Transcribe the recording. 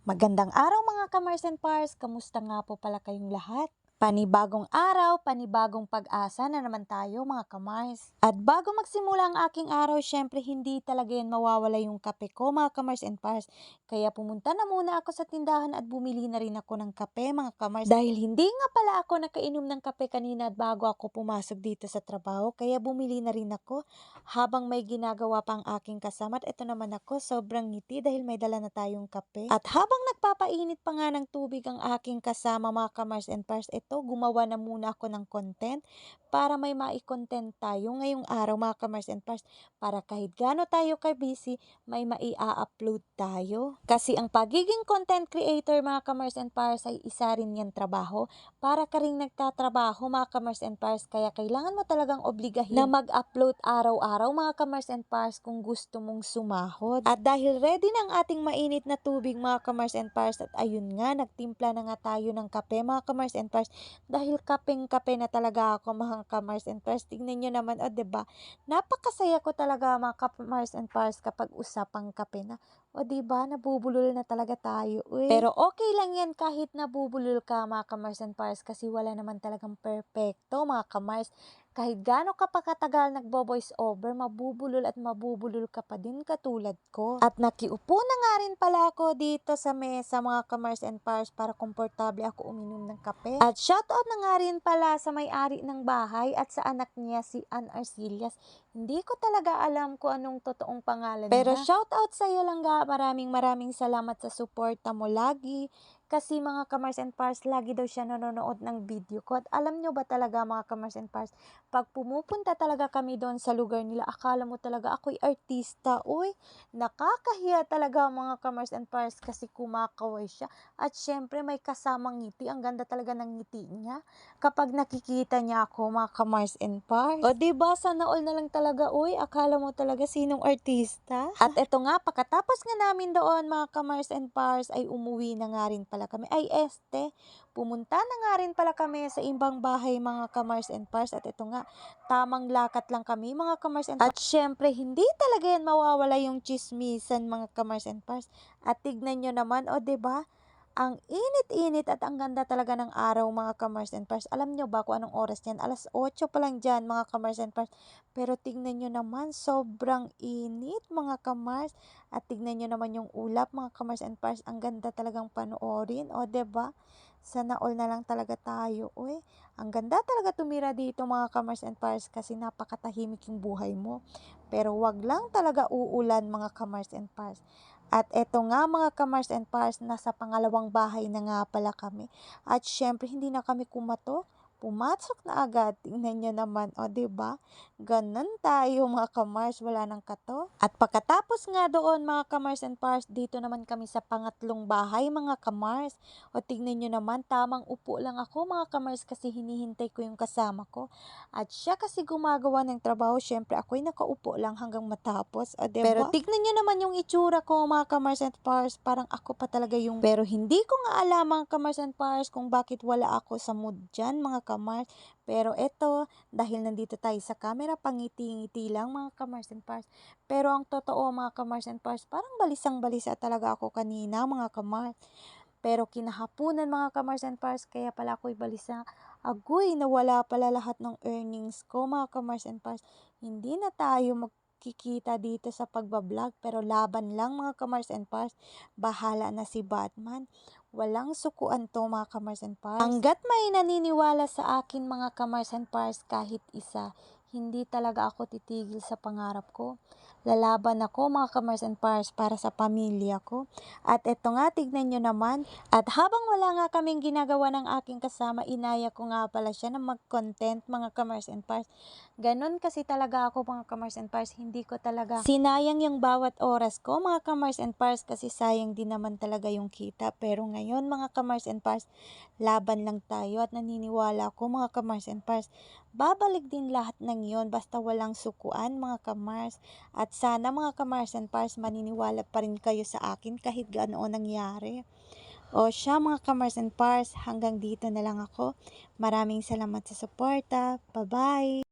Magandang araw mga ka-Mars and Pars, kamusta nga po pala kayong lahat? Panibagong araw, panibagong pag-asa na naman tayo mga ka-Mars. At bago magsimula ang aking araw, syempre hindi talaga yan mawawala yung kape ko mga ka-Mars and Pars. Kaya pumunta na muna ako sa tindahan at bumili na rin ako ng kape mga ka-Mars. Dahil hindi nga pala ako nakainom ng kape kanina at bago ako pumasok dito sa trabaho, kaya bumili na rin ako habang may ginagawa pa ang aking kasama. At ito naman ako, sobrang ngiti dahil may dala na tayong kape. At habang nagpapainit pa nga ng tubig ang aking kasama mga ka-Mars and Pars, ito gumawa na muna ako ng content para may mai-content tayo ngayong araw mga ka-Mars and Pars, para kahit gaano tayo ka-busy, may mai-upload tayo. Kasi ang pagiging content creator mga ka-Mars and Pars ay isa rin yan trabaho. Para ka rin nagtatrabaho mga ka-Mars and Pars, kaya kailangan mo talagang obligahin na mag-upload araw-araw mga ka-Mars and Pars kung gusto mong sumahod. At dahil ready na ang ating mainit na tubig mga ka-Mars and Pars, at ayun nga, nagtimpla na nga tayo ng kape mga ka-Mars and Pars, dahil kapeng-kape na talaga ako mga ka-Mars and Pars. Tingnan nyo naman, o diba, napakasaya ko talaga mga ka-Mars and Pars kapag usapang kape na. O diba, nabubulol na talaga tayo. Uy. Pero okay lang yan kahit nabubulol ka mga ka-Mars and Pars, kasi wala naman talagang perfecto mga ka-Mars. Kahit gaano ka pa katagal nagbo-voice over, mabubulol at mabubulol ka pa din katulad ko. At nakiupo na nga rin pala ako dito sa mesa mga ka-Mars and Pars para komportable ako uminom ng kape. At shoutout na nga rin pala sa may-ari ng bahay at sa anak niya, si Ann Arcillas. Hindi ko talaga alam kung anong totoong pangalan niya. Pero shoutout sa iyo lang ga, maraming salamat sa suporta mo lagi. Kasi mga ka-Mars and Pars, lagi daw siya nanonood ng video ko. At alam nyo ba talaga mga ka-Mars and Pars, pag pumupunta talaga kami doon sa lugar nila, akala mo talaga ako'y artista. Uy, nakakahiya talaga mga ka-Mars and Pars kasi kumakaway siya. At syempre may kasamang ngiti. Ang ganda talaga ng ngiti niya kapag nakikita niya ako mga ka-Mars and Pars. O diba, sana all na lang talaga. Uy, akala mo talaga sinong artista? At eto nga, pagkatapos nga namin doon mga ka-Mars and Pars, ay umuwi na nga rin pala kami. Pumunta na nga rin pala kami sa ibang bahay mga ka-Mars and Pars. At ito nga, tamang lakat lang kami mga ka-Mars and Pars. At syempre, hindi talaga yan mawawala yung chismisan mga ka-Mars and Pars. At tignan nyo naman, o diba, ang init-init at ang ganda talaga ng araw mga ka-Mars and Pars. Alam nyo ba kung anong oras yan? 8:00 pa lang dyan mga ka-Mars and Pars. Pero tignan nyo naman, sobrang init mga ka-Mars. At tignan nyo naman yung ulap mga ka-Mars and Pars. Ang ganda talagang panoorin. O diba? Sana all na lang talaga tayo. Uy, ang ganda talaga tumira dito mga ka-Mars and Pars kasi napakatahimik yung buhay mo. Pero wag lang talaga uulan mga ka-Mars and Pars. At eto nga mga ka-Mars and Pars, nasa pangalawang bahay na nga pala kami. At syempre hindi na kami kumato. Pumasok na agad. Tingnan nyo naman, o diba? Ganun tayo mga ka-Mars, wala nang kato. At pagkatapos nga doon mga ka-Mars and Pars, dito naman kami sa pangatlong bahay mga ka-Mars. O tignan nyo naman, tamang upo lang ako mga ka-Mars kasi hinihintay ko yung kasama ko. At siya kasi gumagawa ng trabaho, syempre ako'y nakaupo lang hanggang matapos. O diba? Pero tignan nyo naman yung itsura ko mga ka-Mars and Pars, parang ako pa talaga yung... Pero hindi ko nga alam mga ka-Mars and Pars kung bakit wala ako sa mood dyan mga ka-Mars. Pero eto, dahil nandito tayo sa camera, pangiti-ngiti lang mga ka-Mars and Pars. Pero ang totoo mga ka-Mars and Pars, parang balisang-balisa talaga ako kanina mga ka-Mars. Pero kinahapunan mga ka-Mars and Pars, kaya pala ako'y balisa. Agoy, nawala pala lahat ng earnings ko mga ka-Mars and Pars. Hindi na tayo magkikita dito sa pagbablog, pero laban lang mga ka-Mars and Pars. Bahala na si Batman. Walang sukuan to mga ka-Mars and Pars. Hanggat may naniniwala sa akin mga ka-Mars and Pars kahit isa, hindi talaga ako titigil sa pangarap ko. Lalaban ako mga ka-Mars and Pars para sa pamilya ko. At eto nga, tignan nyo naman. At habang wala nga kaming ginagawa ng aking kasama, inaya ko nga pala siya na mag-content mga ka-Mars and Pars. Ganon kasi talaga ako mga ka-Mars and Pars. Hindi ko talaga sinayang yung bawat oras ko mga ka-Mars and Pars kasi sayang din naman talaga yung kita. Pero ngayon mga ka-Mars and Pars, laban lang tayo at naniniwala ko mga ka-Mars and Pars. Babalik din lahat ng yon basta walang sukuan mga ka-Mars. At sana mga ka-Mars and Pars, maniniwala pa rin kayo sa akin kahit ganoon nangyari. O siya mga ka-Mars and Pars, hanggang dito na lang ako. Maraming salamat sa suporta. Bye-bye!